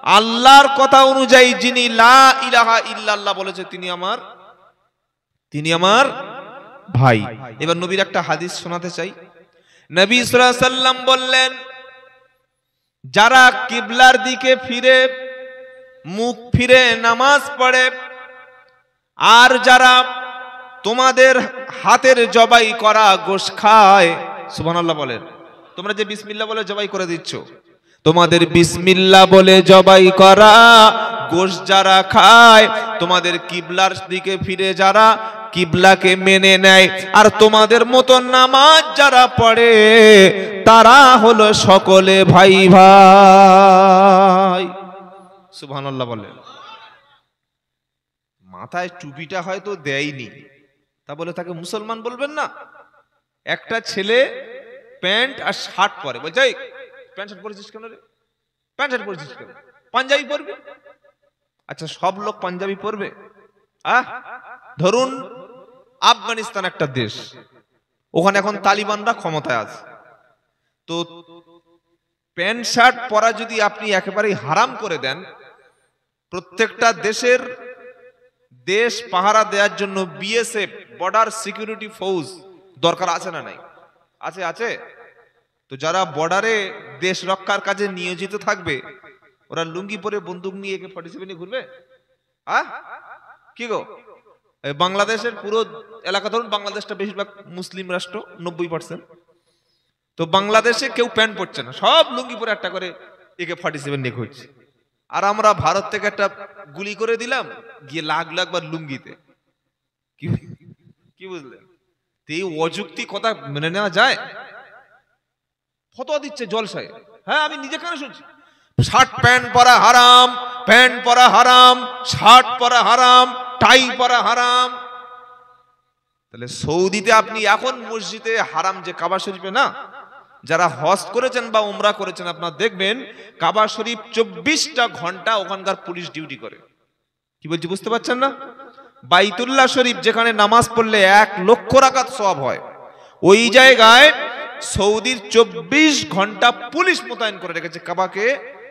আল্লাহর কথা অনুযায়ী যিনি লা ইলাহা ইল্লাল্লাহ বলেছে তিনি আমার ভাই। এবার নবীর একটা হাদিস শোনাতে চাই। নবী সাল্লাল্লাহু আলাইহি সাল্লাম বললেন, যারা কিবলার দিকে ফিরে মুখ ফিরে নামাজ পড়ে, আর যারা তোমাদের হাতের জবাই করা গোশত খায়, সুবহানাল্লাহ বলেন, তোমরা যে বিসমিল্লাহ বলে জবাই করে দিচ্ছ, তোমাদের বিসমিল্লাহ বলে জবাই করা গোশত যারা খায়, তোমাদের কিবলার দিকে ফিরে যারা কিবলাকে মেনে নেয়, আর তোমাদের মতো নামাজ যারা পড়ে, তারা হলো সকলে ভাই ভাই। সুবহানাল্লাহ বলেন। মাথায় টুপিটা হয়তো দেয়নি, তা বলে তাকে মুসলমান বলবেন না? একটা ছেলে প্যান্ট আর শার্ট পরে, বলছে এই প্যান্ট শার্ট পরেছিস কেন রে? প্যান্ট শার্ট পরেছিস কেন? পাঞ্জাবি পরবে। আচ্ছা, সব লোক পাঞ্জাবি পরবে? ধরুন আফগানিস্তান একটা দেশ, ওখানে এখন তালিবানরা ক্ষমতায় আছে, তো প্যান্ট শার্ট পরা যদি আপনি একেবারেই হারাম করে দেন, প্রত্যেকটা দেশের দেশ পাহারা দেওয়ার জন্য বিএসএফ, বর্ডার সিকিউরিটি ফোর্স দরকার আছে না নাই? আছে, আছে। তো যারা বর্ডারে দেশ রক্ষার কাজে নিয়োজিত থাকবে, ওরা লুঙ্গি পরে বন্দুক নিয়ে AK-47 নিয়ে ঘুরবে? কি গো, বাংলাদেশের পুরো এলাকা, ধরুন বাংলাদেশটা বেশিরভাগ মুসলিম রাষ্ট্র, 90%। তো বাংলাদেশে কেউ প্যান্ট পরছে না, সব লুঙ্গি পরে একটা করে AK-47 নিয়ে ঘুরছে। আর আমরা ভারত থেকে একটা গুলি করে দিলাম, গিয়ে লাগলো একবার লুঙ্গিতে। কি বুঝলেন? এই অযুক্তি কথা মেনে নেওয়া যায়? ফতোয়া দিচ্ছে জলসায়। হ্যাঁ, আমি নিজে কেন শুনছি শার্ট প্যান্ট পরা হারাম, প্যান্ট পরা হারাম, শার্ট পরা হারাম, টাই পরা হারাম। তাহলে সৌদিতে আপনি এখন মসজিদে হারাম যে কাবা শরীফে না, যারা হজ করেছেন বা উমরা করেছেন, আপনারা দেখবেন কাবা শরীফ 24টা ঘন্টা ওখানকার পুলিশ ডিউটি করে। কি বলছি বুঝতে পারছেন না? বাইতুল্লাহ শরীফ যেখানে নামাজ পড়লে 1 লক্ষ রাকাত সওয়াব হয়, ওই জায়গায় সৌদির 24 ঘন্টা পুলিশ মোতায়েন করে রেখেছে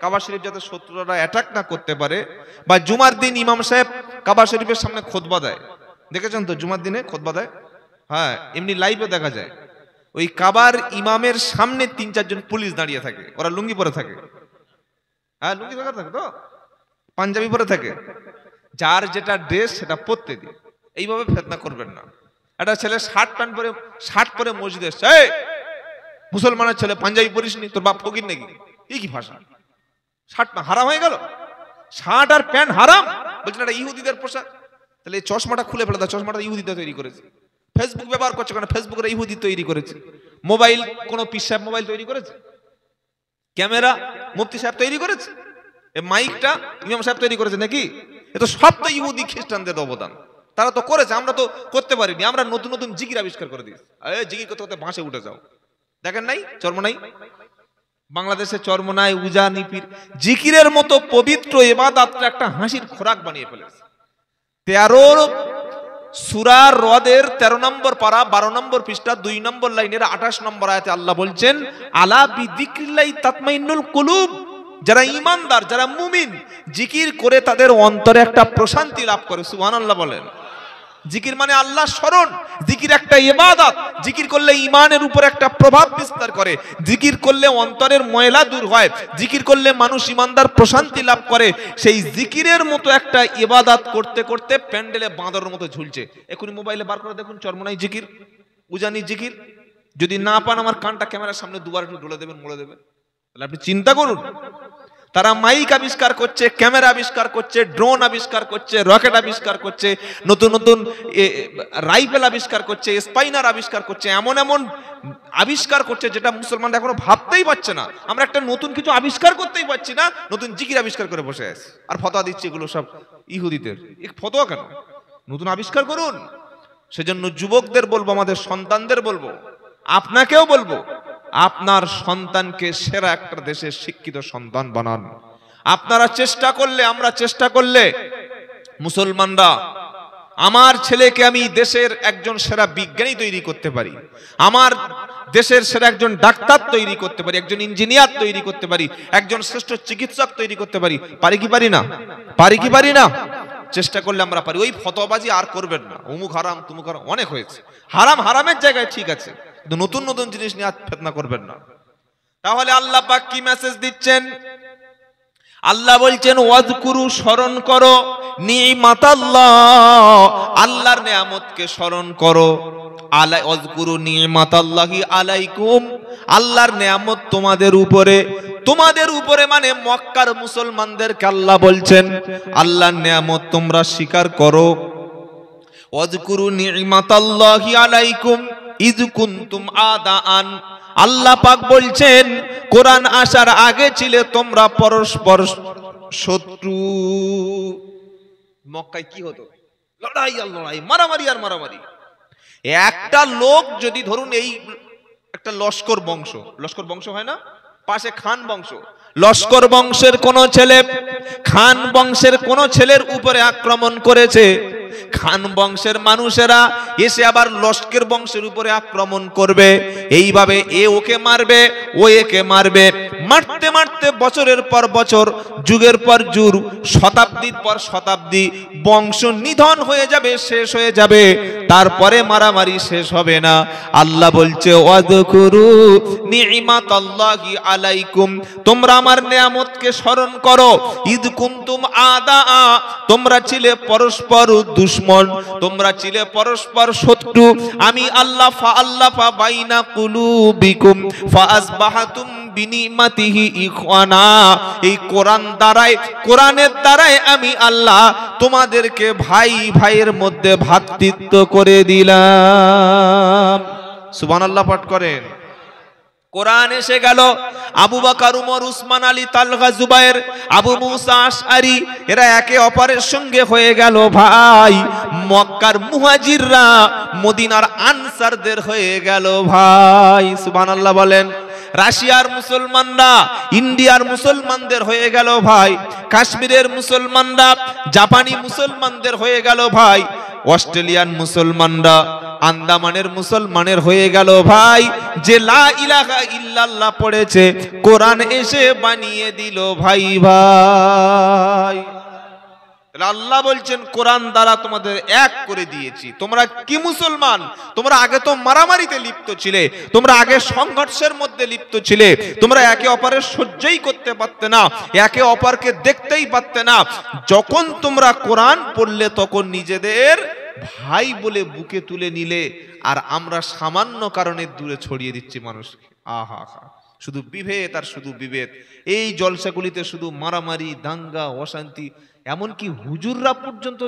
কাবা শরীফ যাতে শত্রুরা অ্যাটাক না করতে পারে। বা জুমার দিন ইমাম সাহেব কাবা শরীফের সামনে খুতবা দেয়, দেখেছেন তো? জুমার দিনে খুতবা দেয়, হ্যাঁ, এমনি লাইভে দেখা যায়। ওই কাবার ইমামের সামনে 3-4 জন পুলিশ দাঁড়িয়ে থাকে, ওরা লুঙ্গি পরে থাকে। হ্যাঁ, লুঙ্গি পরে থাকে, তো পাঞ্জাবি পরে থাকে। যার যেটা ড্রেস সেটা পরতে দিন, এইভাবে ফেতনা করবেন না। একটা ছেলে শার্ট পরে মসজিদে এসছে, মুসলমানের ছেলে পাঞ্জাবি পরিসনি, তোর বাপ ফকির নাকি? এই কি ভাষা? শার্ট হারাম হয়ে গেল? শার্ট আর প্যান্ট হারাম বলছেন, এটা ইহুদিদের পোশাক। তাহলে এই চশমাটা খুলে ফেলে দাও, চশমাটা ইহুদিরা তৈরি করেছে। ফেসবুক ব্যবহার করছে কারণ ফেসবুকের ইহুদি তৈরি করেছে। মোবাইল কোন পীর সাহেব মোবাইল তৈরি করেছে? ক্যামেরা মুফতি সাহেব তৈরি করেছে? এই মাইকটা ইমাম সাহেব তৈরি করেছে নাকি? এ তো সব তো ইহুদি খ্রিস্টানদের অবদান, তারা তো করেছে, আমরা তো করতে পারিনি। আমরা নতুন নতুন জিকির আবিষ্কার করে দিয়েছি। জিকির করতে করতে বাঁশে উঠে যাও, দেখেন নাই চরমনাই? বাংলাদেশে চরমনাই, উজানি, পীর জিকিরের মতো পবিত্র ইবাদতটা একটা হাসির খোরাক বানিয়ে ফেলেছে। 13 সূরা রদের 13 নম্বর পারা 12 নম্বর পৃষ্ঠা 2 নম্বর লাইনের 28 নম্বর আয়াতে আল্লাহ বলছেন, আলা বিযিক্রিল্লাহি তাতমাইন্নুল কুলুব। যারা ঈমানদার, যারা মুমিন, জিকির করে তাদের অন্তরে একটা প্রশান্তি লাভ করে। সুবহানাল্লাহ বলেন। জিকির মানে আল্লাহর স্মরণ, জিকির একটা ইবাদত। জিকির করলে ঈমানের উপর একটা প্রভাব বিস্তার করে, জিকির করলে অন্তরের ময়লা দূর হয়, জিকির করলে মানুষ ঈমানদার প্রশান্তি লাভ করে। সেই জিকিরের মতো একটা ইবাদত করতে করতে প্যান্ডেলে বাঁদরের মতো ঝুলছে। এখনই মোবাইলে বার করে দেখুন চরমনাই জিকির, উজানি জিকির। যদি না পান আমার কানটা ক্যামেরার সামনে দুবার একটু ঢুলে দেবেন, মোড়ে দেবেন। তাহলে আপনি চিন্তা করুন, তারা মাইক আবিষ্কার করছে, ক্যামেরা আবিষ্কার করছে, ড্রোন আবিষ্কার করছে, রকেট আবিষ্কার করছে, নতুন নতুন রাইফেল আবিষ্কার করছে, স্পাইনার আবিষ্কার করছে, এমন এমন আবিষ্কার করছে যেটা মুসলমানরা এখনো ভাবতেই পারছে না। আমরা একটা নতুন কিছু আবিষ্কার করতেই পারছি না, নতুন জিকির আবিষ্কার করে বসে আছি আর ফতোয়া দিচ্ছে। এগুলো সব ইহুদিদের ফতোয়া। কেন? নতুন আবিষ্কার করুন। সেজন্য যুবকদের বলবো, আমাদের সন্তানদের বলবো, আপনাকেও বলবো, আপনার সন্তানকে সেরা একটা দেশের শিক্ষিত সন্তান বানান। আপনারা চেষ্টা করলে, আমরা চেষ্টা করলে মুসলমানরা আমার ছেলেকে আমি দেশের একজন সেরা বিজ্ঞানী তৈরি করতে পারি, আমার দেশের সেরা একজন ডাক্তার তৈরি করতে পারি, একজন ইঞ্জিনিয়ার তৈরি করতে পারি, একজন শ্রেষ্ঠ চিকিৎসক তৈরি করতে পারি, পারি কি পারি না? পারি কি পারি না? চেষ্টা করলে আমরা পারি। ওই ফতোয়াবাজি আর করবেন না, অমুক হারাম তুমুক হারাম, অনেক হয়েছে। হারাম হারামের জায়গায় ঠিক আছে, কিন্তু নতুন নতুন জিনিস নিয়ে আর ফিতনা করবেন না। তাহলে আল্লাহ পাক কি মেসেজ দিচ্ছেন? আল্লাহ বলছেন ওয়াজকুরু, স্মরণ করো, নিমাতাল্লাহ, আল্লাহর নিয়ামতকে স্মরণ করো। আলাই ওয়াজকুরু নিমাতাল্লাহি আলাইকুম, আল্লাহর নিয়ামত তোমাদের উপরে। তোমাদের উপরে মানে মক্কার মুসলমানদেরকে আল্লাহ বলছেন আল্লাহর নিয়ামত তোমরা স্বীকার করো। ওয়াজকুরু নিমাতাল্লাহি আলাইকুম ইয কুনতুম আদাআন, আল্লাহ পাক বলছেন কোরআন আসার আগে ছিলে তোমরা পরস্পর শত্রু। মক্কায় কি হতো? লড়াই আর লড়াই, মারামারি আর মারামারি। একটা লোক যদি ধরুন এই একটা লস্কর বংশ, লস্কর বংশ হয় না, পাশে খান বংশ, লস্কর বংশের কোন ছেলে খান বংশের কোন ছেলের উপরে আক্রমণ করেছে, খান বংশের মানুষেরা এসে আবার লস্কর বংশের উপরে আক্রমণ করবে। এইভাবে এ ওকে মারবে, ও একে মারবে, মারতে মারতে বছরের পর বছর, যুগের পর যুগ, শতাব্দীর পর শতাব্দী বংশ নিধন হয়ে যাবে, শেষ হয়ে যাবে, তারপরে মারামারি শেষ হবে না। আল্লাহ বলছে ওয়াজকুরু নিমাতাল্লাহি আলাইকুম, তোমরা আমার নিয়ামতকে স্মরণ করো। ইয কুনতুম আদা, তোমরা ছিলে পরস্পর দুশমন, তোমরা ছিলে পরস্পর শত্রু। আমি আল্লাহ ফাআল্লাফা বাইনা কুলুবিকুম ফাআসবাহাতুম বিনিমাতিহি ইখওয়ানা, এই কোরআন দ্বারাই, কোরআনের দ্বারাই আমি আল্লাহ তোমাদেরকে ভাই ভাইয়ের মধ্যে ভ্রাতৃত্ব করে দিলাম। সুবহানাল্লাহ পাঠ করেন। কোরআন এসে গেল, আবু বকর, উমর, উসমান, আলী, তালহা, জুবায়ের, আবু মুসা আশআরী, এরা একে অপরের সঙ্গে হয়ে গেল ভাই। মক্কার মুহাজিররা মদিনার আনসারদের হয়ে গেল ভাই। সুবহানাল্লাহ বলেন। রাশিয়ার মুসলমানরা ইন্ডিয়ার মুসলমানদের হয়ে গেল ভাই, কাশ্মীরের মুসলমানরা জাপানি মুসলমানদের হয়ে গেল ভাই, অস্ট্রেলিয়ান মুসলমানরা আন্দামানের মুসলমানের হয়ে গেল ভাই। যে লা ইলাহা ইল্লাল্লাহ পড়েছে, কোরআন এসে বানিয়ে দিল ভাই ভাই। আল্লাহ বলছেন কোরআন দ্বারা তোমাদের এক করে দিয়েছি। তোমরা কি মুসলমান? তোমরা আগে তো মারামারিতে লিপ্ত ছিলে, তোমরা আগে সংঘর্ষের মধ্যে লিপ্ত ছিলে, তোমরা একে অপরের সহ্যই করতে পারতে না, একে অপরকে দেখতেই পারতে না। যখন তোমরা কোরআন পড়লে তখন নিজেদের ভাই বলে বুকে তুলে নিলে, আর আমরা সামান্য কারণে দূরে ছড়িয়ে দিচ্ছি মানুষকে। আহা হা, শুধু বিভেদ আর শুধু বিভেদ। এই জলসাগুলিতে শুধু মারামারি, দাঙ্গা, অশান্তি, এমনকি হুজুররা পর্যন্ত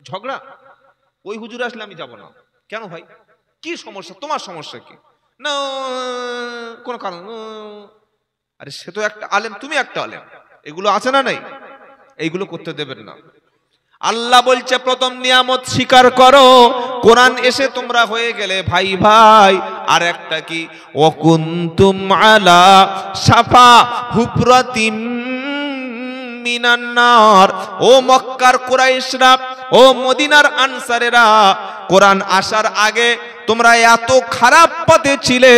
ঝগড়া। ওই হুজুর আসলে আমি যাব না। কেন ভাই? কি সমস্যা? তোমার সমস্যা কি? না কোন কারণ? আরে সে তো একটা আলেম, তুমি একটা আলেম। এগুলো আছে না নাই? এইগুলো করতে দেবেন না। আল্লাহ বলছে প্রথম নিয়ামত স্বীকার করো, কোরআন এসে তোমরা হয়ে গেলে ভাই ভাই। আর একটা কি? ওয়াকুনতুম আলা শাফা হুফরাতিম মিনান নার, ও মক্কার কুরাইশরা, ও মদিনার আনসারেরা, কোরআন আসার আগে তোমরা এত খারাপ পথে ছিলে,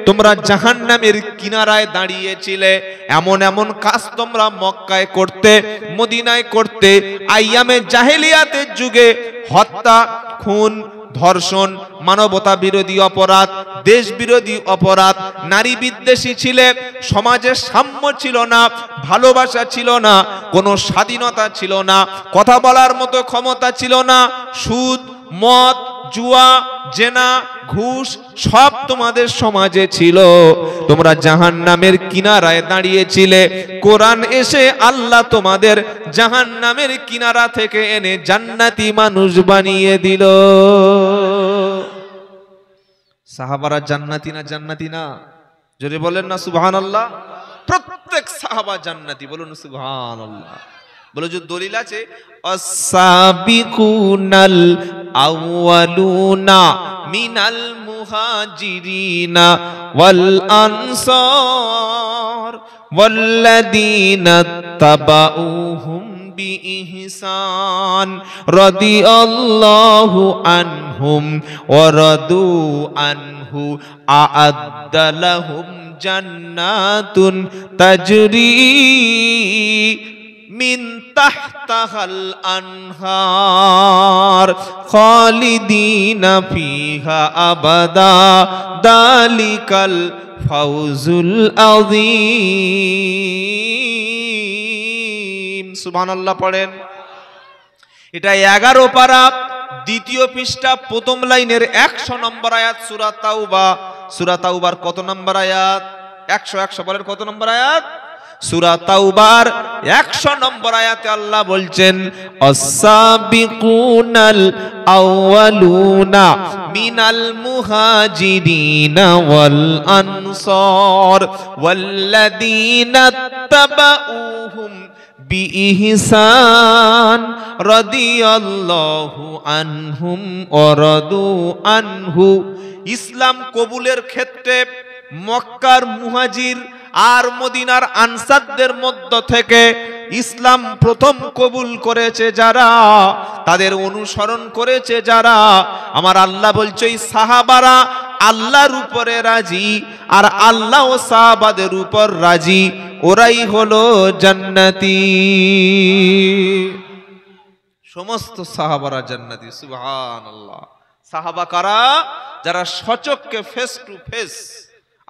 তোমরা জাহান্নামের কিনারায় দাঁড়িয়েছিলে। এমন এমন কাজ তোমরা মক্কায় করতে, মদিনায় করতে। আইয়ামে জাহেলিয়াতের যুগে হত্যা, খুন, ধর্ষণ, মানবতা বিরোধী অপরাধ, দেশ বিরোধী অপরাধ, নারী বিদ্বেষী ছিলে, সমাজে সাম্য ছিল না, ভালোবাসা ছিল না, কোনো স্বাধীনতা ছিল না, কথা বলার মতো ক্ষমতা ছিল না, সুদ, মদ, জুয়া, জেনা, ঘুষ সব তোমাদের সমাজে ছিল। তোমরা জাহান্নামের কিনারায় দাঁড়িয়েছিলে। কোরআন এসে আল্লাহ তোমাদের জাহান্নামের কিনারা থেকে এনে জান্নাতি মানুষ বানিয়ে দিল। সাহাবারা জান্নাতি না? জান্নাতি না? যদি বলেন না সুবহানাল্লাহ। প্রত্যেক সাহাবা জান্নাতি, বলুন সুবহানাল্লাহ। বলে যে দলিল আছে, আস-সাবিকুনাল আউয়ালুনা মিনাল মুহাজিরিনা ওয়াল আনসার ওয়াল্লাযীনা তাবাউহুম বিইহসান রাদিয়াল্লাহু আনহুম ওয়া রাদু আনহু আ'আদ্দা লাহুম জান্নাতুন তাজরি মিন তাহতাহাল আনহার খালিদিনা ফিহা আবাদা দালিকাল ফাউজুল আযীম। সুবহানাল্লাহ পড়েন। এটা 11 পারা দ্বিতীয় পৃষ্ঠা প্রথম লাইনের 100 নম্বর আয়াত সূরা তাওবা। সূরা তাওবার কত নম্বর আয়াত? 100 বলেন কত নম্বর আয়াত? সূরা তাওবার 100 নম্বর আয়াতে আল্লাহ বলছেন আস-সাবিকুনাল আউয়ালুনা মিনাল মুহাজিরিনা ওয়াল আনসার ওয়াল্লাযীনা তাবাউহুম বিইহসান রাদিয়াল্লাহু আনহুম ওয়া রাদু আনহু। ইসলাম কবুলের ক্ষেত্রে মক্কার মুহাজির আর মদিনার আনসারদের মধ্য থেকে ইসলাম প্রথম কবুল করেছে যারা, তাদের অনুসরণ করেছে যারা, আমার আল্লাহ বলছে এই সাহাবারা আল্লাহর উপরে রাজি, আর আল্লাহ ও সাহাবাদের উপর রাজি, ওরাই হলো জান্নাতি। সমস্ত সাহাবারা জান্নাতি। সুবহানাল্লাহ। সাহাবা কারা? যারা সচক্ষে ফেস টু ফেস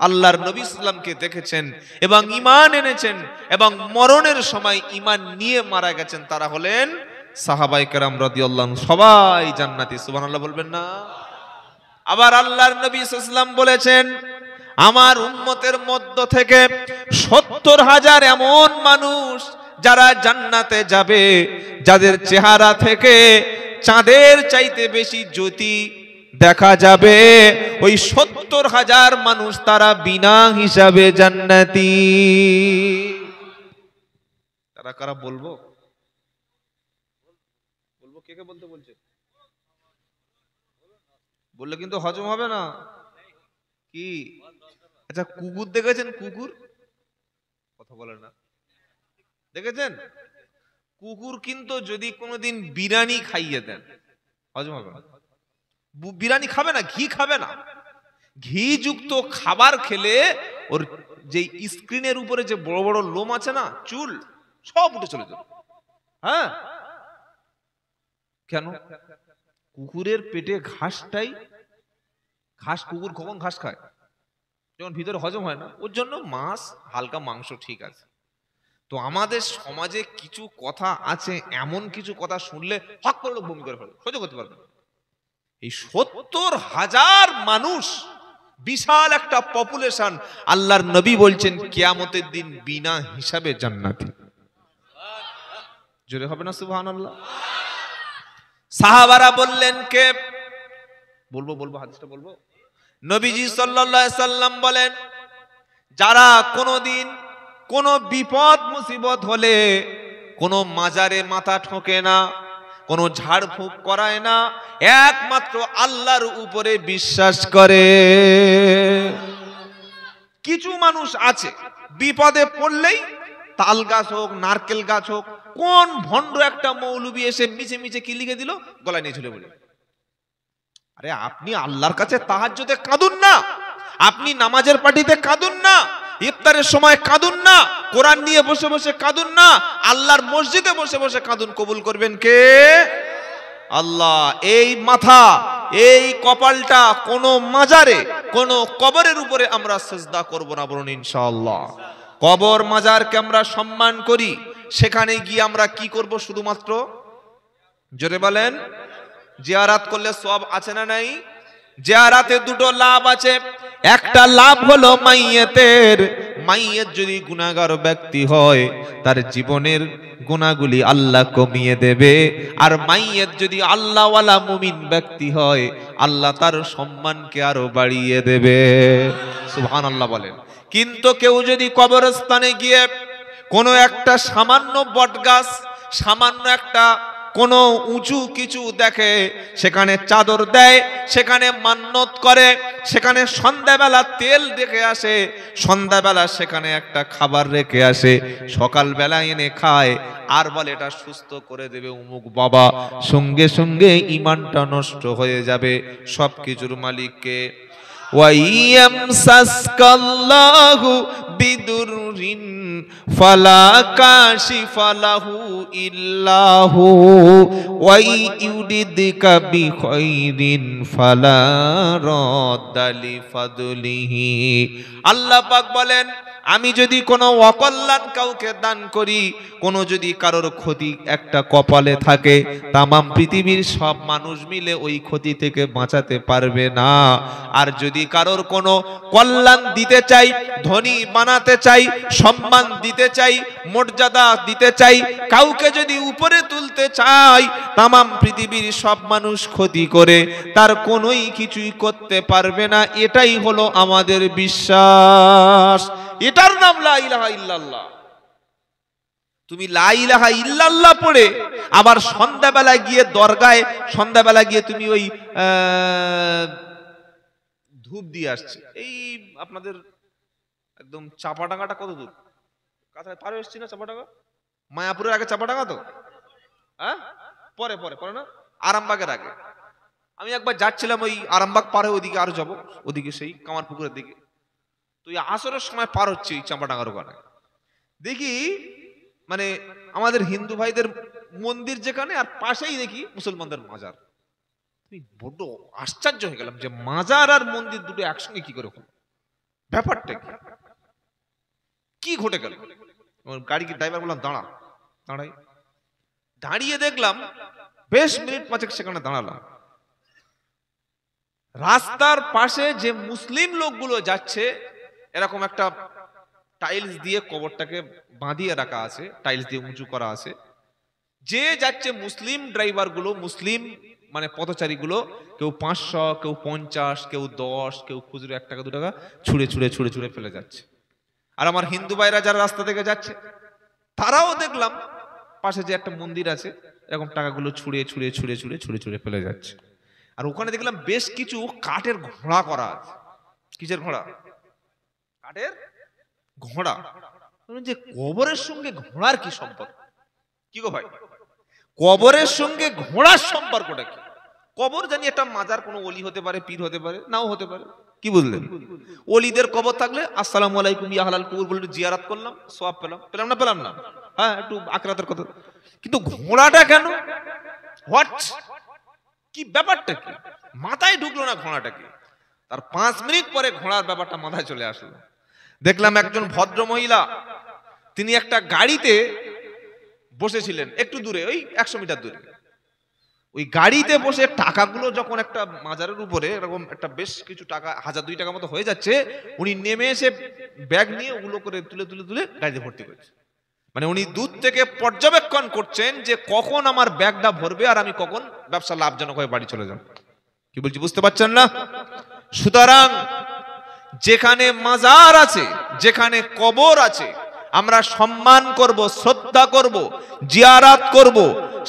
আল্লাহর নবী সাল্লামকে দেখেছেন এবং ঈমান এনেছেন এবং মরণের সময় ঈমান নিয়ে মারা গেছেন, তারা হলেন সাহাবায়ে কেরাম রাদিয়াল্লাহু আনহুম। সবাই জান্নাতি। সুবহানাল্লাহ বলবেন না? আবার আল্লাহর নবী সাল্লাল্লাহু আলাইহি ওয়াসাল্লাম বলেছেন আমার উম্মতের মধ্য থেকে 70,000 এমন মানুষ যারা জান্নাতে যাবে, যাদের চেহারা থেকে চাঁদের চাইতে বেশি জ্যোতি দেখা যাবে। ওই 70,000 মানুষ তারা বিনা হিসাবে জান্নাতি। তারা কারা বলবো? বলবো কে কে বলতে বলছে? বললে কিন্তু হজম হবে না। কি? আচ্ছা, কুকুর দেখেছেন? কুকুর কথা বলে না, দেখেছেন? কুকুর কিন্তু যদি কোনোদিন বিরিয়ানি খাইয়ে দেন হজম হবে না। বিরিয়ানি খাবে না, ঘি খাবে না। ঘি যুক্ত খাবার খেলে ওর যে স্ক্রিনের উপরে যে বড় বড় লোম আছে না, চুল, সব উঠে চলে যাবে। হ্যাঁ, কেন? কুকুরের পেটে ঘাসটাই ঘাস। কুকুর কখন ঘাস খায়? যখন ভিতরে হজম হয় না। ওর জন্য মাছ, হালকা মাংস ঠিক আছে। তো আমাদের সমাজে কিছু কথা আছে, এমন কিছু কথা শুনলে হক করে লোক বমি করে ফেলে, সহ্য করতে পারবে না। এই 70,000 মানুষ, বিশাল একটা পপুলেশন, আল্লাহর নবী বলছেন কিয়ামতের দিন বিনা হিসাবে জান্নাতি। জোরে হবে না সুবহানাল্লাহ? সাহাবারা বললেন কে? বলবো হাদিসটা বলবো। নবীজি সাল্লাল্লাহু আলাইহি সাল্লাম বলেন যারা কোনোদিন কোনো বিপদ মুসিবত হলে কোনো মাজারে মাথা ঠোকে না, কোনো ঝাড়ফুঁক করায় না, একমাত্র আল্লাহর উপরে বিশ্বাস করে। কিছু মানুষ আছে বিপদে পড়লেই তাল গাছ হোক, নারকেল গাছ হোক, কোন ভণ্ড একটা মৌলবি এসে মিছে মিছে কি লিখে দিল, গলায় নিয়ে ঝুলে বলে। আরে আপনি আল্লাহর কাছে তাহাজ্জুদে কাঁদুন না, আপনি নামাজের পার্টিতে কাঁদুন না, ইফতারের সময় কাঁদুন না, কোরআন নিয়ে বসে বসে কাঁদুন না, আল্লাহর মসজিদে বসে বসে কাঁদুন। কবুল করবেন কে? আল্লাহ। এই মাথা, এই কপালটা কোনো মাজারে, কোনো কবরের উপরে আমরা সিজদা করব না, বলুন ইনশাআল্লাহ। কবর মাজারকে আমরা সম্মান করি, সেখানে গিয়ে আমরা কি করব? শুধুমাত্র জোরে বলেন, জিয়ারাত করলে সওয়াব আছে না নাই? জিয়ারাতে দুটো লাভ আছে। একটা লাভ হলো মাইয়েতের, মাইয়েত যদি গুনাহগার ব্যক্তি হয় তার জীবনের গুনাহগুলি আল্লাহ কমিয়ে দেবে। আর মাইয়েত যদি আল্লাহওয়ালা মুমিন ব্যক্তি হয়, আল্লাহ তার সম্মানকে আরো বাড়িয়ে দেবে। সুবহানাল্লাহ বলেন। কিন্তু কেউ যদি কবরস্থানে গিয়ে কোনো একটা সামান্য বটগাছ, সামান্য একটা কোনো উঁচু কিছু দেখে সেখানে চাদর দেয়, সেখানে মান্নত করে, সেখানে সন্ধ্যাবেলা তেল রেখে আসে, সন্ধ্যাবেলা সেখানে একটা খাবার রেখে আসে, সকালবেলা এনে খায় আর বলে এটা সুস্থ করে দেবে অমুক বাবা। সঙ্গে সঙ্গে ঈমানটা নষ্ট হয়ে যাবে। সব কিছুর মালিককে। ওয়াইয়ামসাসকাল্লাহু বিদুররিন ফালা কাশিফা লাহু ইল্লাহু ওয়াইয়ুরিদকা বিখাইরিন ফালা রাদ্দা লিফাদলিহি। আল্লাহ পাক বলেন, আমি যদি কোনো অকল্যাণ কাউকে দান করি, কোনো যদি কারোর ক্ষতি একটা কপালে থাকে, তামাম পৃথিবীর সব মানুষ মিলে ওই ক্ষতি থেকে বাঁচাতে পারবে না। আর যদি কারোর কোনো কল্যাণ দিতে চাই, ধনী বানাতে চাই, সম্মান দিতে চাই, মর্যাদা দিতে চাই, কাউকে যদি উপরে তুলতে চাই, তামাম পৃথিবীর সব মানুষ ক্ষতি করে তার কোনোই কিছুই করতে পারবে না। এটাই হলো আমাদের বিশ্বাস। এটার নাম লা ইলাহা ইল্লাল্লাহ। তুমি লা ইলাহা ইল্লাল্লাহ পড়ে আবার সন্ধ্যাবেলা গিয়ে দরগায়, সন্ধ্যাবেলা গিয়ে তুমি ওই ধূপ দিয়ে আসছে। এই আপনাদের একদম চাপাডাঙ্গাটা কত দূর? কাছাকাছি পারে এসছি না চাপাডাঙ্গা? মায়াপুরের আগে চাপাডাঙ্গা তো? হ্যাঁ, পরে পরে পরে না, আরামবাগের আগে। আমি একবার যাচ্ছিলাম ওই আরামবাগ পারে, ওইদিকে আরো যাবো, ওদিকে সেই কামারপুকুরের দিকে। তো এই আসরের সময় পার হচ্ছে এই চাপাডাঙ্গার ওখানে, দেখি মানে আমাদের হিন্দু ভাইদের মন্দির যেখানে, আর পাশেই দেখি মুসলমানদের মাজার। বড্ড আশ্চর্য হয়ে গেলাম যে মাজার আর মন্দির দুটো একসঙ্গে কি করে হলো, ব্যাপারটা কি ঘটে গেল। গাড়ি কি ড্রাইভার বললাম দাঁড়া, দাঁড়াই, দাঁড়িয়ে দেখলাম বেশ মিনিট পাঁচেক সেখানে দাঁড়ালাম। রাস্তার পাশে যে মুসলিম লোকগুলো যাচ্ছে, এরকম একটা টাইলস দিয়ে কবরটাকে বাঁধিয়ে রাখা আছে, টাইলস দিয়ে উঁচু করা আছে। যে যাচ্ছে মুসলিম ড্রাইভার গুলো, মুসলিম মানে পথচারী গুলো, কেউ 500, কেউ 50, কেউ 10, কেউ খুচরো 1 টাকা 2 টাকা ছুঁড়ে ছুঁড়ে ছুঁড়ে ছুঁড়ে ফেলে যাচ্ছে। আর আমার হিন্দু ভাইরা যারা রাস্তা থেকে যাচ্ছে, তারাও দেখলাম পাশে যে একটা মন্দির আছে, এরকম টাকাগুলো ছুঁড়ে ছুঁড়ে ছুঁড়ে ছুঁড়ে ছুঁড়ে ছুঁড়ে ফেলে যাচ্ছে। আর ওখানে দেখলাম বেশ কিছু কাঠের ঘোড়া করা আছে। কিসের ঘোড়া? কাঠের ঘোড়া। যে কবরের সঙ্গে ঘোড়ার কি সম্পর্ক? কি গো ভাই, কবরের সঙ্গে ঘোড়ার সম্পর্কটা কি? কবর জানি একটা মাজার, কোনো ওলি হতে পারে, পীর হতে পারে, নাও হতে পারে, কি বুঝলেন? ওলিদের কবর থাকলে আসসালামু আলাইকুম ইয়া হালাল কবর বলে জিয়ারত করলাম, সওয়াব পেলাম, পেলাম না পেলাম না? হ্যাঁ, একটু আখরাতের কথা। কিন্তু ঘোড়াটা কেন? হোয়াট, কি ব্যাপারটা কি? মাথায় ঢুকলো না ঘোড়াটা কি। তার 5 মিনিট পরে ঘোড়ার ব্যাপারটা মাথায় চলে আসলো। দেখলাম একজন ভদ্র মহিলা, তিনি একটা গাড়িতে বসেছিলেন একটু দূরে, ওই 100 মিটার দূরে। ওই গাড়িতে বসে টাকাগুলো যখন একটা মাজারের উপরে এরকম একটা বেশ কিছু টাকা, 1000-2 টাকা মতো হয়ে যাচ্ছে, উনি নেমে এসে ব্যাগ নিয়ে ওগুলো করে তুলে তুলে তুলে গাড়িতে ভর্তি করছে। মানে উনি দূর থেকে পর্যবেক্ষণ করছেন যে কখন আমার ব্যাগটা ভরবে আর আমি কখন ব্যবসা লাভজনক হয়ে বাড়ি চলে যাব। কি বলছি বুঝতে পারছেন না? সুতরাং যেখানে মাজার আছে, যেখানে কবর আছে, আমরা সম্মান করব, শ্রদ্ধা করব, জিয়ারাত করব,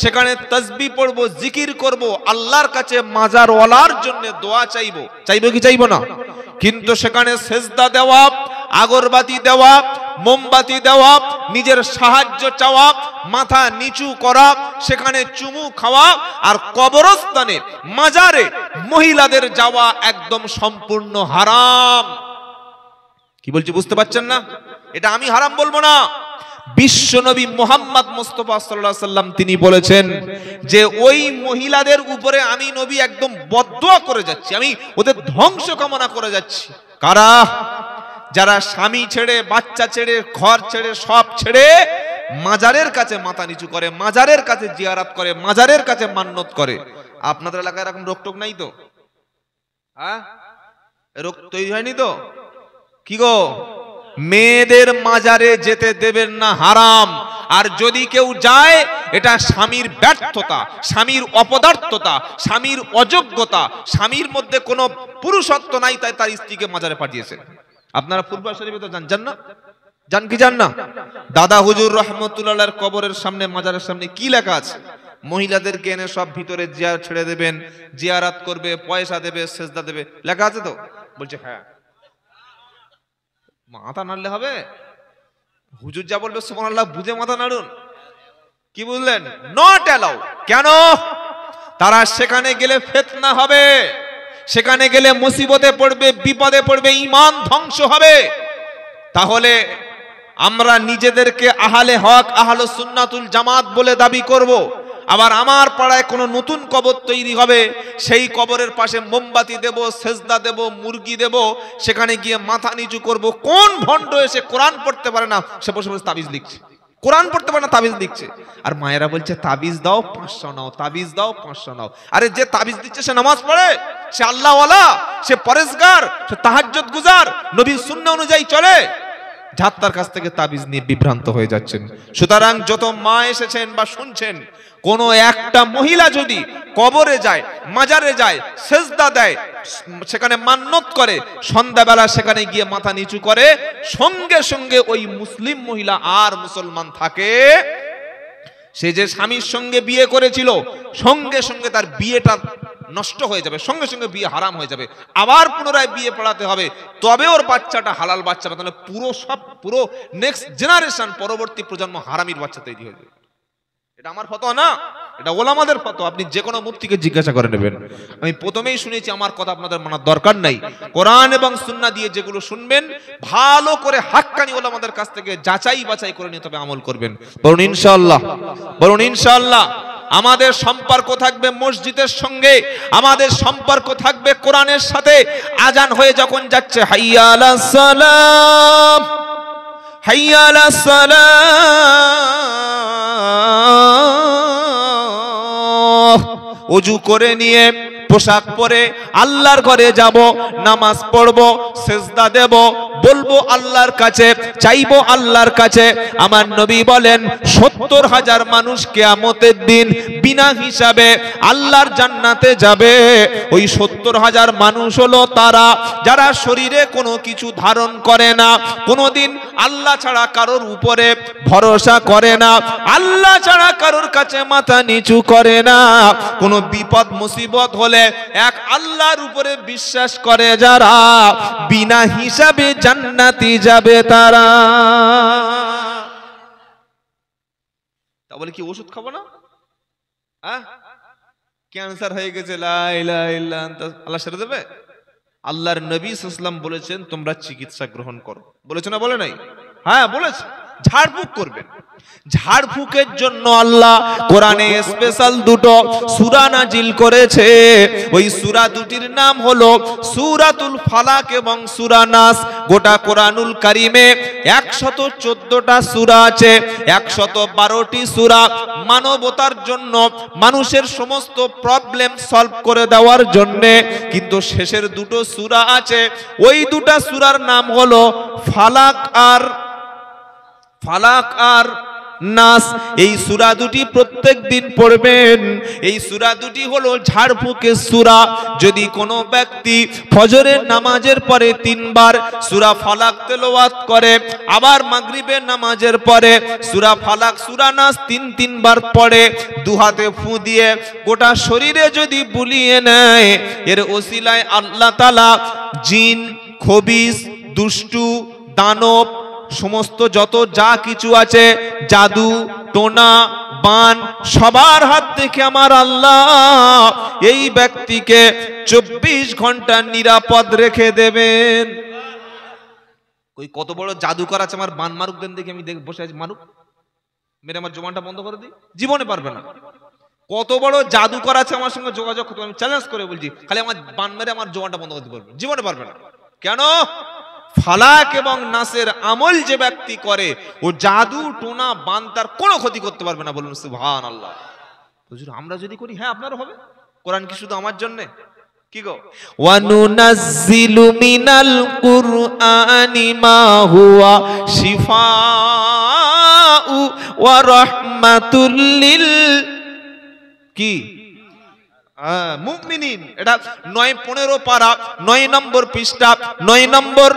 সেখানে তাসবিহ পড়ব, জিকির করব, আল্লাহর কাছে মাজার ওয়ালার জন্য দোয়া চাইব। চাইব কি চাইব না? কিন্তু সেখানে সেজদা দেওয়া, আগরবাতি দেওয়া, মোমবাতি দেওয়া, নিজের সাহায্য চাওয়া, মাথা নিচু করা, সেখানে চুমু খাওয়া, আর কবরস্থানে মাজারে মহিলাদের যাওয়া একদম সম্পূর্ণ হারাম। কি বলছি বুঝতে পারছেন না? এটা আমি হারাম বলবো না, বিশ্ব নবী মুহাম্মদ মুস্তাফা সাল্লাল্লাহু আলাইহি সাল্লাম তিনি বলেছেন যে ওই মহিলাদের উপরে আমি নবী একদম বদদুয়া করে যাচ্ছি, আমি ওদের ধ্বংস কামনা করে যাচ্ছি। কারা? যারা স্বামী ছেড়ে, বাচ্চা ছেড়ে, ঘর ছেড়ে, সব ছেড়ে মাজারের কাছে মাথা নিচু করে, মাজারের কাছে জিয়ারত করে, মাজারের কাছে মান্নত করে। আপনাদের এলাকায় এরকম রোগটোক নাই তো? হ্যাঁ, রোগ তৈরি হয়নি তো? কি গো, মেয়েদের মাজারে যেতে দেবেন না, হারাম। আর যদি কেউ যায়, এটা স্বামীর ব্যর্থতা, স্বামীর অপদার্থতা, স্বামীর অযোগ্যতা, স্বামীর মধ্যে কোনো পুরুষত্ব নাই, তাই তার স্ত্রীকে মাজারে পাঠিয়েছেন। আপনারা ফুরফুরা শরীফে তো জান না? জান কি জান না? দাদা হুজুর রহমতুল্লাহর কবরের সামনে, মাজারের সামনে কি লেখা আছে? মহিলাদেরকে এনে সব ভিতরে জিয়ার ছেড়ে দেবেন, জিয়ারাত করবে, পয়সা দেবে, সেজদা দেবে, লেখা আছে তো? বলছে হ্যাঁ। মাথা নাড়লে হবে? হুজুর যা বলবে সুবহানাল্লাহ বুঝে মাথা নাড়ুন। কি বুঝলেন? Not allow. কেন? তারা সেখানে গেলে ফিতনা হবে, সেখানে গেলে মুসিবতে পড়বে, বিপদে পড়বে, ঈমান ধ্বংস হবে। তাহলে আমরা নিজেদেরকে আহলে হক, আহলে সুন্নাতুল জামাত বলে দাবি করব, আবার আমার পাড়ায় কোনো নতুন কবর তৈরি হবে, সেই কবরের পাশে মোমবাতি দেব, সেজদা দেব, মুরগি দেব, সেখানে গিয়ে মাথা নিচু করব। কোন ভণ্ড এসে কোরআন পড়তে পারে না সে বসে বসে তাবিজ লিখছে, কোরআন পড়তে পারে না তাবিজ লিখছে। আর মায়েরা বলছে তাবিজ দাও 500 নাও, তাবিজ দাও 500 নাও। আরে যে তাবিজ দিচ্ছে সে নামাজ পড়ে, সে আল্লাহওয়ালা, সে পরেজগার, সে তাহাজ্জুদ গুজার, নবীর সুন্নাহ অনুযায়ী চলে। যাত্রার কাছ থেকে তাবিজ নিয়ে বিভ্রান্ত হয়ে যাচ্ছেন। সুতরাং যত মা এসেছেন বা শুনছেন, কোন একটা মহিলা যদি কবরে যায়, মাজারে যায়, সেজদা দেয়, সেখানে মান্নত করে, সন্ধ্যাবেলা সেখানে গিয়ে মাথা নিচু করে, সঙ্গে সঙ্গে ওই মুসলিম মহিলা আর মুসলমান থাকে, সে যে স্বামীর সঙ্গে বিয়ে করেছিল সঙ্গে সঙ্গে তার বিয়েটা নষ্ট হয়ে যাবে, সঙ্গে সঙ্গে বিয়ে হারাম হয়ে যাবে, আবার পুনরায় বিয়ে পড়াতে হবে, তবে ওর বাচ্চাটা হালাল বাচ্চা। তাহলে পুরো নেক্সট জেনারেশন, পরবর্তী প্রজন্ম হারামির বাচ্চা তৈরি হয়ে যাবে। এটা আমার ফতোয়া না, এটা ওলামাদের ফতোয়া। আপনি যে কোনো মুফতিকে জিজ্ঞাসা করে নেবেন। আমি প্রথমেই শুনেছি, আমার কথা আপনাদের মানার দরকার নাই। কোরআন এবং সুন্নাহ দিয়ে যেগুলো শুনবেন ভালো করে হাক্কানি ওলামাদের কাছ থেকে যাচাই বাছাই করে নিয়ে তবে আমল করবেন। বলুন ইনশাআল্লাহ, বলুন ইনশাআল্লাহ। আমাদের সম্পর্ক থাকবে মসজিদের সঙ্গে, আমাদের সম্পর্ক থাকবে কোরআনের সাথে। আজান হয়ে যখন যাচ্ছে হাইয়া আলাস সালাম, হাইয়া আলাস সালাম, ওযু করে নিয়ে পোশাক পরে আল্লাহর ঘরে যাব, নামাজ পড়ব, সেজদা দেব, বলবো আল্লাহর কাছে, চাইবো আল্লাহর কাছে। আমার নবী বলেন 70,000 মানুষ কিয়ামতের দিন বিনা হিসাবে আল্লাহর জান্নাতে যাবে। ওই 70,000 মানুষ হলো তারা যারা শরীরে কোনো কিছু ধারণ করে না, কোনোদিন আল্লাহ ছাড়া কারোর উপরে ভরসা করে না, আল্লাহ ছাড়া কারোর কাছে মাথা নিচু করে না। কোনো বিপদ মুসিবত হলে এক আল্লাহর উপরে বিশ্বাস করে যারা, বিনা হিসাবে জান্নাতি যাবে তারা। তা বলে কি ওষুধ খাবো না? ক্যান্সার হয়ে গেছে, লা ইলাহা ইল্লা আনতা, আল্লাহ সেরে দেবে? আল্লাহর নবী সাল্লাল্লাহু আলাইহি ওয়াসাল্লাম বলেছেন তোমরা চিকিৎসা গ্রহণ করো। বলেছে না বলে নাই? হ্যাঁ বলেছে। ঝাড়ফুঁক করবেন। ঝাড়ফুঁকের জন্য আল্লাহ কোরআনে স্পেশাল দুটো সূরা নাজিল করেছে। ওই সূরা দুটির নাম হলো সূরাতুল ফালাক এবং সূরা নাস। গোটা কোরআনুল কারীমে 114টা সূরা আছে, 112টি সূরা মানবতার জন্য, মানুষের সমস্ত প্রবলেম সলভ করে দেওয়ার জন্য। কিন্তু শেষের দুটো সূরা আছে, ওই দুটো সূরার নাম হলো ফালাক আর নাস। এই সূরা দুটি প্রত্যেক দিন পড়বেন। এই সূরা দুটি হলো ঝাড়ফুঁকের সূরা। যদি কোনো ব্যক্তি ফজরের নামাজের পরে 3 বার সূরা ফালাক তেলাওয়াত করে, আবার মাগরিবের নামাজের পরে সূরা ফালাক সূরা নাস 3 বার পড়ে, দু হাতে ফু দিয়ে গোটা শরীরে যদি বুলিয়ে নেয়, এর ওসিলায় আল্লাহ তাআলা জিন, খবিস, দুষ্টু, দানব, সমস্ত যত যা কিছু আছে, জাদু, টোনা, বান, সবার হাত থেকে আমার আল্লাহ এই ব্যক্তিকে 24 ঘন্টা নিরাপদ রেখে দেবেন। ওই কত বড় জাদুকর আছে, আমার বান মারুক দেন দেখি, আমি দেখে বসে আছি, মারুক, মেরে আমার জমানটা বন্ধ করে দিই, জীবনে পারবে না। কত বড় জাদুকর আছে আমার সঙ্গে যোগাযোগ করতে, আমি চ্যালেঞ্জ করে বলছি, খালি আমার বান মেরে আমার জমানটা বন্ধ করতে পারবে, জীবনে পারবে না। কেন? ফালাক এবং নাসের আমল যে ব্যক্তি করে, ও জাদু, টোনা, বান তার কোনো ক্ষতি করতে পারবে না। বলুন সুবহানাল্লাহ। হুজুর আমরা যদি করি, হ্যাঁ আপনারও হবে। কোরআন কি শুধু আমার জন্য? কি গো? ওয়া নুনাজ্জিলু মিনাল কুরআনি মা হুয়া শিফাউ ওয়া রাহমাতুল লিল কি মুমিনিন। এটা 9-15 পারা, 9 নম্বর পৃষ্ঠা, 9 নম্বর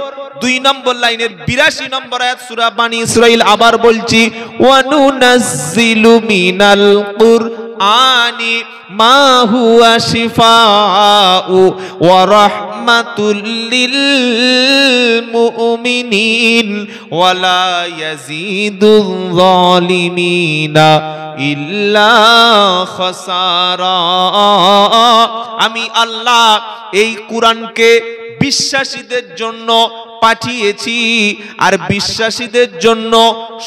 2 নম্বর লাইনের 82 নম্বর আয়াত সূরা বানি ইসরাইল। আবার বলছি, ওয়া নুনাজ্জিলু মিনাল কুরআনি কুরআনি মা হুয়া শিফাউ ওয়া রাহমাতুল লিল মুমিনিন ওয়া লা ইয়াজিদুয যালিমিনা ইল্লা খাসারা। আমি আল্লাহ এই কুরআনকে বিশ্বাসীদের জন্য পাঠিয়েছি, আর বিশ্বাসীদের জন্য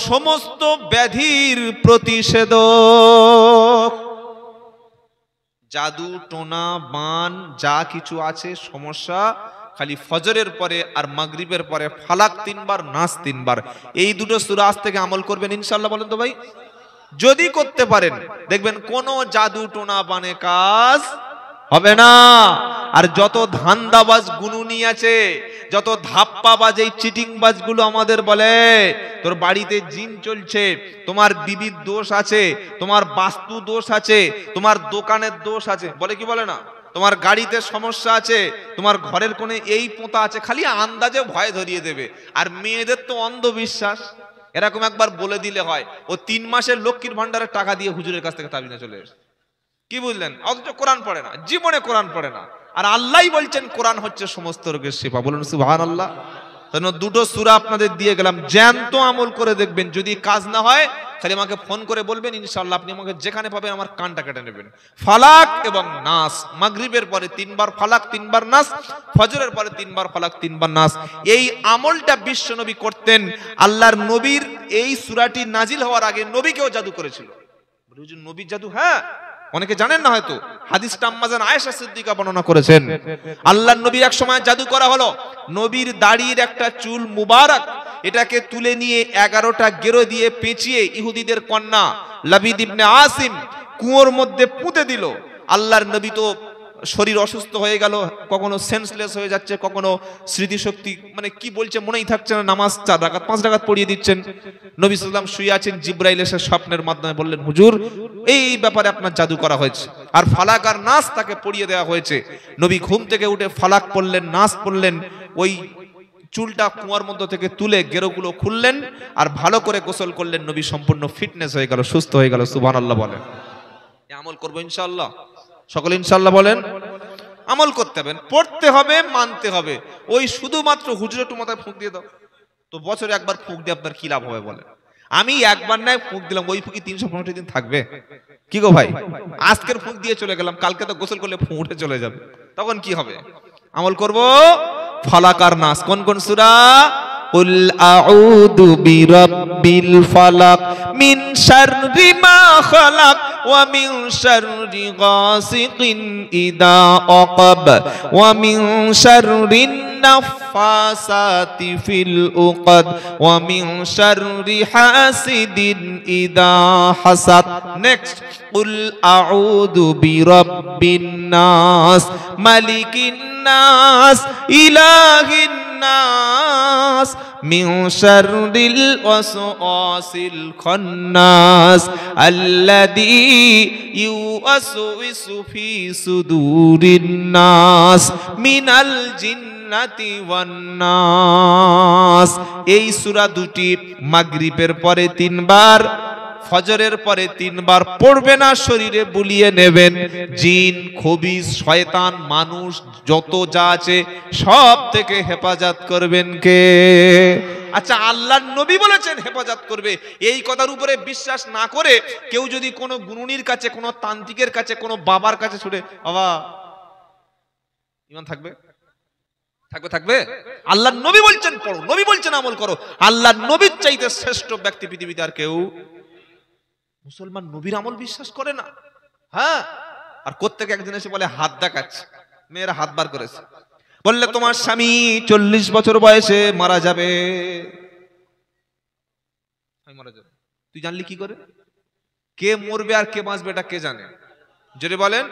সমস্ত ব্যাধির প্রতিষেধক। জাদু টোনা বান যা কিছু আছে সমস্যা, খালি ফজরের পরে আর মাগরিবের পরে ফালাক 3 বার, নাস 3 বার, এই দুটো সূরা আজ থেকে আমল করবেন ইনশাআল্লাহ। বলেন তো ভাই, যদি করতে পারেন দেখবেন কোন জাদু টোনা বানে কাজ হবে না। আর যত ধান্দাবাজ গুনুনি আছে, যত ধাপ্পাবাজ এই চিটিংবাজ গুলো আমাদের বলে তোর বাড়িতে জিন চলছে, তোমার বিবির দোষ আছে, তোমার বাস্তু দোষ আছে, তোমার দোকানের দোষ আছে, বলে কি বলে না, তোমার গাড়িতে সমস্যা আছে, তোমার ঘরের কোণে এই পোঁতা আছে, খালি আন্দাজে ভয় ধরিয়ে দেবে। আর মেয়েদের তো অন্ধবিশ্বাস, এরকম একবার বলে দিলে হয়, ও 3 মাসের লক্ষ্মীর ভান্ডারের টাকা দিয়ে হুজুরের কাছ থেকে তাবিজ চলে এসেছে। কি বুঝলেন? অথচ কোরআন পড়ে না, জীবনে কোরআন পড়ে না। আর আল্লাহই বলছেন কোরআন হচ্ছে সমস্ত রোগের শিফা। বলুন সুবহানাল্লাহ। তাহলে দুটো সূরা আপনাদের দিয়ে গেলাম, জ্যান্ত আমল করে দেখবেন। যদি কাজ না হয় খালি আমাকে ফোন করে বলবেন, ইনশাআল্লাহ আপনি আমাকে যেখানে পাবেন আমার কানটা কেটে নেবেন। ফালাক এবং নাস, মাগরিবের পরে 3 বার ফালাক 3 বার নাস, ফজরের পরে 3 বার ফালাক 3 বার নাস। এই আমলটা বিশ্বনবী করতেন। আল্লাহর নবীর এই সূরাটি নাজিল হওয়ার আগে নবীকেও জাদু করেছিল। হুজুর নবীর জাদু? হ্যাঁ, অনেকে জানেন না হয়তো, হাদিসটা আম্মা জান আয়েশা সিদ্দিকা বর্ণনা করেছেন। আল্লাহর নবীর এক সময় জাদু করা হলো। নবীর দাড়ির একটা চুল মুবারক, এটাকে তুলে নিয়ে 11টা গেরো দিয়ে পেঁচিয়ে ইহুদিদের কন্যা লাবিদ ইবনে আসিম কুয়োর মধ্যে পুঁতে দিল। আল্লাহর নবী তো শরীর অসুস্থ হয়ে গেল, কখনো সেন্সলেস হয়ে যাচ্ছে, কখনো স্মৃতিশক্তি মানে কি বলছে মনেই থাকছে না। নামাজ 4 রাকাত 5 রাকাত পড়িয়ে দিচ্ছেন। নবী সাল্লাল্লাহু আলাইহি ওয়াসাল্লাম শুয়ে আছেন, জিবরাইল এসে স্বপ্নের মাধ্যমে বললেন, হুজুর এই ব্যাপারে আপনার জাদু করা হয়েছে, আর ফালাক আর নাস তাকে পড়িয়ে দেওয়া হয়েছে। নবী ঘুম থেকে উঠে ফালাক পড়লেন, নাস পড়লেন, ওই চুলটা কুয়ার মধ্যে থেকে তুলে গেরোগুলো খুললেন আর ভালো করে গোসল করলেন। নবী সম্পূর্ণ ফিটনেস হয়ে গেল, সুস্থ হয়ে গেল। সুবহানাল্লাহ বলেন। আমল করবো ইনশাআল্লাহ, সকলে ইনশাআল্লাহ বলেন। আমল করতে হবে, পড়তে হবে, মানতে হবে। ওই শুধুমাত্র হুজুর একটু মাথায় ফুঁক দিয়ে দাও, তো বছরে একবার ফুঁক দিয়ে আপনার কি লাভ হবে বলেন? আমি একবার নাই ফুঁক দিলাম, ওই ফুঁকি 365 দিন থাকবে। কি গো ভাই, আজকের ফুঁক দিয়ে চলে গেলাম, কালকে তো গোসল করলে ফুঁক উঠে চলে যাবে, তখন কি হবে? আমল করব। ফালাক আর নাস কোন কোন সূরা? কুল আউযু বিরাব্বিল ফালাক মিন শাররি মা খালাক ওয়া মিন শাররি গাসিকিন ইযা আকাব ওয়া মিন শাররিন নাফাসাতি ফিল উকদ ওয়া মিন শাররি হাসিদিন ইযা হাসাদ। নেক্সট, কুল আউযু বিরাব্বিন নাস মালিকিন নাস ইলাহিন নাস মিন শাররিল ওয়াসওয়াসিল খান্নাস আল্লাযী ইউওয়াসউইসু ফি সুদুরিন নাস মিনাল জিন্নাতি ওয়ান নাস। এই সূরা দুটি মাগরিবের পরে 3 বার, ফজরের পরে 3 বার পড়বে না, শরীরে বুলিয়ে নেবেন। জিন, খবিস, শয়তান, মানুষ যত যা আছে সব থেকে হেফাজত করবেন কে? আচ্ছা, আল্লাহর নবী বলেছেন হেফাজত করবে। এই কথার উপরে বিশ্বাস না করে কেউ যদি কোনো গুণুনির কাছে, কোনো তান্ত্রিকের কাছে, কোনো বাবার কাছে ছুটে, বাবা ঈমান থাকবে? থাকবে? থাকবে? আল্লাহর নবী বলছেন পড়ো, নবী বলছেন আমল করো। আল্লাহর নবীর চাইতে শ্রেষ্ঠ ব্যক্তি পৃথিবীতে আর কেউ? মুসলমান নবীর আমল বিশ্বাস করে না। হ্যাঁ, আর কোত্থেকে একদিন এসে বলে হাত দেখাচ্ছে, মেয়েরা হাত বার করেছে, বললে তোমার স্বামী 40 বছর বয়সে মারা যাবে। মারা যাবে, তুই জানলি কি করে? কে মরবে আর কে বাঁচবে এটা কে জানে? যদি বলেন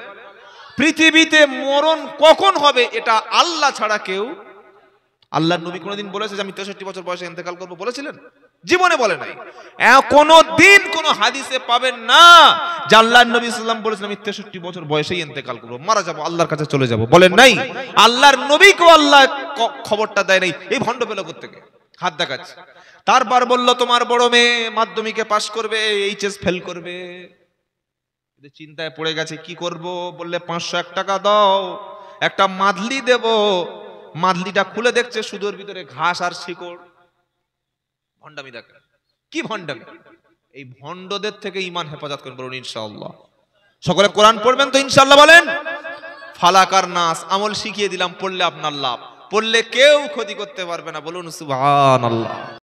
পৃথিবীতে মরণ কখন হবে এটা আল্লাহ ছাড়া কেউ। আল্লাহর নবী কোনদিন বলেছে যে আমি 63 বছর বয়সে ইন্তেকাল করবো? বলেছিলেন? জীবনে বলে নাই। কোনদিন কোন হাদিসে পাবেন না যে আল্লাহর নবী সাল্লাল্লাহু আলাইহি ওয়াসাল্লাম বলেছেন আমি 63 বছর বয়সেই ইন্তেকাল করব, মারা যাব, আল্লাহর কাছে চলে যাব, বলেন নাই। আল্লাহর নবীকেও আল্লাহ খবরটা দেয় নাই। এই ভণ্ড পেল কোত্থেকে? হাত দেখাচ্ছে। তারপর বলল তোমার বড় মেয়ে মাধ্যমিকে পাশ করবে, এইচএস ফেল করবে। চিন্তায় পড়ে গেছে কি করব, বললে 501 টাকা দাও, একটা মাদলি দেব। মাদলিটা খুলে দেখছে সুদোর ভিতরে ঘাস আর শিকড়। ভণ্ডামি দেখেন কি ভণ্ডামি। এই ভণ্ডদের থেকে ঈমান হেফাজত করবেন, বলুন ইনশাআল্লাহ। সকলে কোরআন পড়বেন তো ইনশাআল্লাহ বলেন। ফালাকার নাস আমল শিখিয়ে দিলাম, পড়লে আপনার লাভ, পড়লে কেউ ক্ষতি করতে পারবে না, বলুন সুবহানাল্লাহ।